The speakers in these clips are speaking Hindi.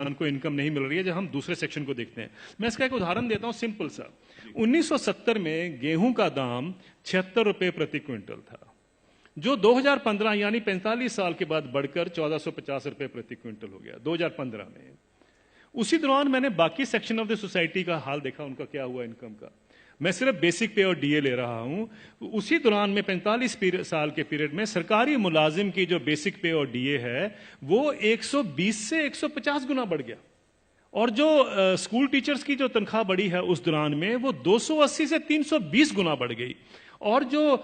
को इनकम नहीं मिल रही है, जब हम दूसरे सेक्शन को देखते हैं। मैं इसका एक उदाहरण देता हूं सिंपल सा। 1970 में गेहूं का दाम 76 रुपए प्रति क्विंटल था, जो 2015 यानी 45 साल के बाद बढ़कर 1450 रुपए प्रति क्विंटल हो गया 2015 में। उसी दौरान मैंने बाकी सेक्शन ऑफ द सोसाइटी का हाल देखा, उनका क्या हुआ इनकम का। मैं सिर्फ बेसिक पे और डीए ले रहा हूं। उसी दौरान में 45 साल के पीरियड में सरकारी मुलाजिम की जो बेसिक पे और डीए है वो 120 से 150 गुना बढ़ गया, और जो स्कूल टीचर्स की जो तनख्वाह बढ़ी है उस दौरान में वो 280 से 320 गुना बढ़ गई, और जो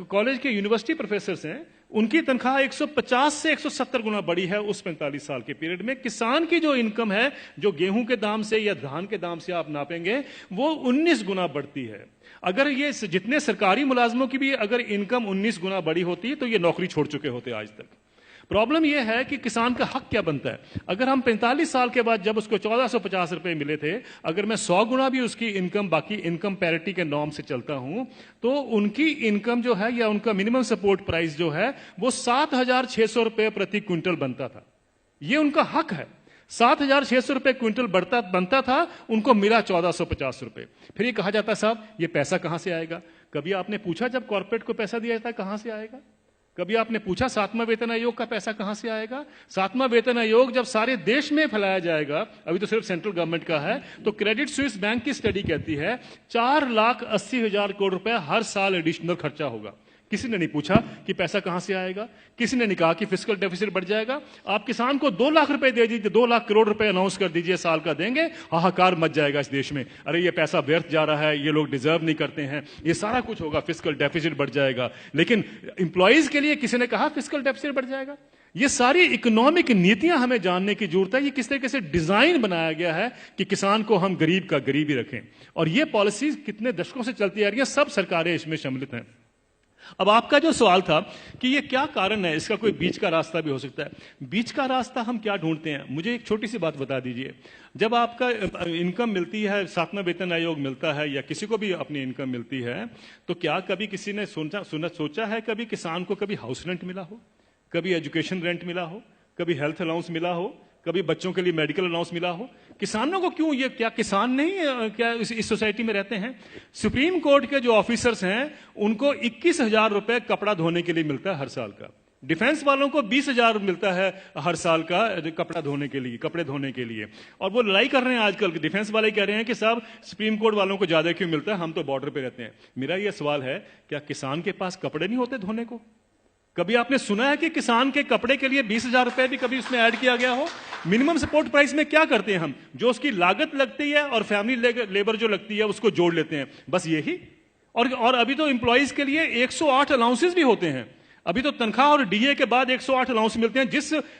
कॉलेज के यूनिवर्सिटी प्रोफेसर्स हैं उनकी तनख्वाह 150 से 170 गुना बढ़ी है उस 45 साल के पीरियड में। किसान की जो इनकम है, जो गेहूं के दाम से या धान के दाम से आप नापेंगे, वो 19 गुना बढ़ती है। अगर ये जितने सरकारी मुलाजमों की भी अगर इनकम 19 गुना बढ़ी होती तो ये नौकरी छोड़ चुके होते आज तक। प्रॉब्लम यह है कि किसान का हक क्या बनता है। अगर हम 45 साल के बाद जब उसको 1450 रुपए मिले थे, अगर मैं 100 गुना भी उसकी इनकम बाकी इनकम पैरिटी के नॉर्म से चलता हूं, तो उनकी इनकम जो है या उनका मिनिमम सपोर्ट प्राइस जो है वो 7600 रुपए प्रति क्विंटल बनता था। ये उनका हक है। 7600 रुपए क्विंटल बनता था, उनको मिला 1450 रुपए। फिर ये कहा जाता साहब ये पैसा कहां से आएगा। कभी आपने पूछा जब कॉर्पोरेट को पैसा दिया जाता है कहां से आएगा? कभी आपने पूछा 7वां वेतन आयोग का पैसा कहां से आएगा? 7वां वेतन आयोग जब सारे देश में फैलाया जाएगा, अभी तो सिर्फ सेंट्रल गवर्नमेंट का है, तो क्रेडिट स्विस बैंक की स्टडी कहती है 4,80,000 करोड़ रुपए हर साल एडिशनल खर्चा होगा। किसी ने नहीं पूछा कि पैसा कहां से आएगा, किसी ने नहीं कहा कि फिस्कल डेफिसिट बढ़ जाएगा। आप किसान को 2 लाख रुपए दे दीजिए, 2 लाख करोड़ रुपए अनाउंस कर दीजिए साल का देंगे, हाहाकार मच जाएगा इस देश में। अरे ये पैसा व्यर्थ जा रहा है, ये लोग डिजर्व नहीं करते हैं, ये सारा कुछ होगा, फिस्कल डेफिसिट बढ़ जाएगा। लेकिन इंप्लॉइज के लिए किसी ने कहा फिस्कल डेफिसिट बढ़ जाएगा? ये सारी इकोनॉमिक नीतियां हमें जानने की जरूरत है। ये किस तरीके से डिजाइन बनाया गया है कि किसान को हम गरीब का गरीब ही रखें, और ये पॉलिसीज कितने दशकों से चलती आ रही है, सब सरकारें इसमें सम्मिलित हैं। अब आपका जो सवाल था कि ये क्या कारण है, इसका कोई बीच का रास्ता भी हो सकता है। बीच का रास्ता हम क्या ढूंढते हैं, मुझे एक छोटी सी बात बता दीजिए। जब आपका इनकम मिलती है, 7वां वेतन आयोग मिलता है या किसी को भी अपनी इनकम मिलती है, तो क्या कभी किसी ने सोचा है कभी किसान को कभी हाउस रेंट मिला हो, कभी एजुकेशन रेंट मिला हो, कभी हेल्थ अलाउंस मिला हो, कभी बच्चों के लिए मेडिकल अलाउंस मिला हो? किसानों को क्यों, ये क्या किसान नहीं क्या इस सोसाइटी में रहते हैं? सुप्रीम कोर्ट के जो ऑफिसर्स हैं उनको 21,000 रुपए कपड़ा धोने के लिए मिलता है हर साल का। डिफेंस वालों को 20,000 मिलता है हर साल का कपड़ा धोने के लिए, कपड़े धोने के लिए। और वो लड़ाई कर रहे हैं आजकल, डिफेंस वाले कह रहे हैं कि साहब सुप्रीम कोर्ट वालों को ज्यादा क्यों मिलता है, हम तो बॉर्डर पे रहते हैं। मेरा यह सवाल है, क्या किसान के पास कपड़े नहीं होते धोने को? कभी आपने सुना है कि किसान के कपड़े के लिए 20,000 रुपए भी कभी उसमें ऐड किया गया हो? मिनिमम सपोर्ट प्राइस में क्या करते हैं हम, जो उसकी लागत लगती है और फैमिली लेबर जो लगती है उसको जोड़ लेते हैं, बस यही। और अभी तो एम्प्लॉइज के लिए 108 अलाउंसेस भी होते हैं। अभी तो तनख्वाह और डीए के बाद 108 अलाउंस मिलते हैं।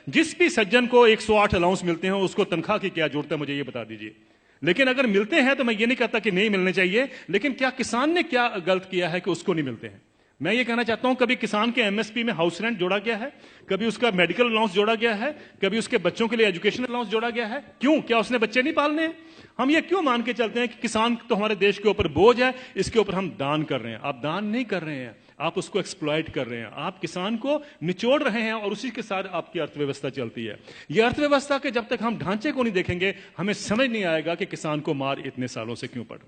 जिस भी सज्जन को 108 अलाउंस मिलते हैं उसको तनख्वाह की क्या जरूरत है, मुझे ये बता दीजिए। लेकिन अगर मिलते हैं तो मैं ये नहीं कहता कि नहीं मिलने चाहिए, लेकिन क्या किसान ने क्या गलत किया है कि उसको नहीं मिलते हैं? मैं ये कहना चाहता हूं, कभी किसान के एमएसपी में हाउस रेंट जोड़ा गया है, कभी उसका मेडिकल अलाउंस जोड़ा गया है, कभी उसके बच्चों के लिए एजुकेशन अलाउंस जोड़ा गया है? क्यों? क्या उसने बच्चे नहीं पालने हैं? हम ये क्यों मान के चलते हैं कि किसान तो हमारे देश के ऊपर बोझ है, इसके ऊपर हम दान कर रहे हैं? आप दान नहीं कर रहे हैं, आप उसको एक्सप्लॉइट कर रहे हैं, आप किसान को निचोड़ रहे हैं, और उसी के साथ आपकी अर्थव्यवस्था चलती है। ये अर्थव्यवस्था के जब तक हम ढांचे को नहीं देखेंगे, हमें समझ नहीं आएगा कि किसान को मार इतने सालों से क्यों पड़ रही है।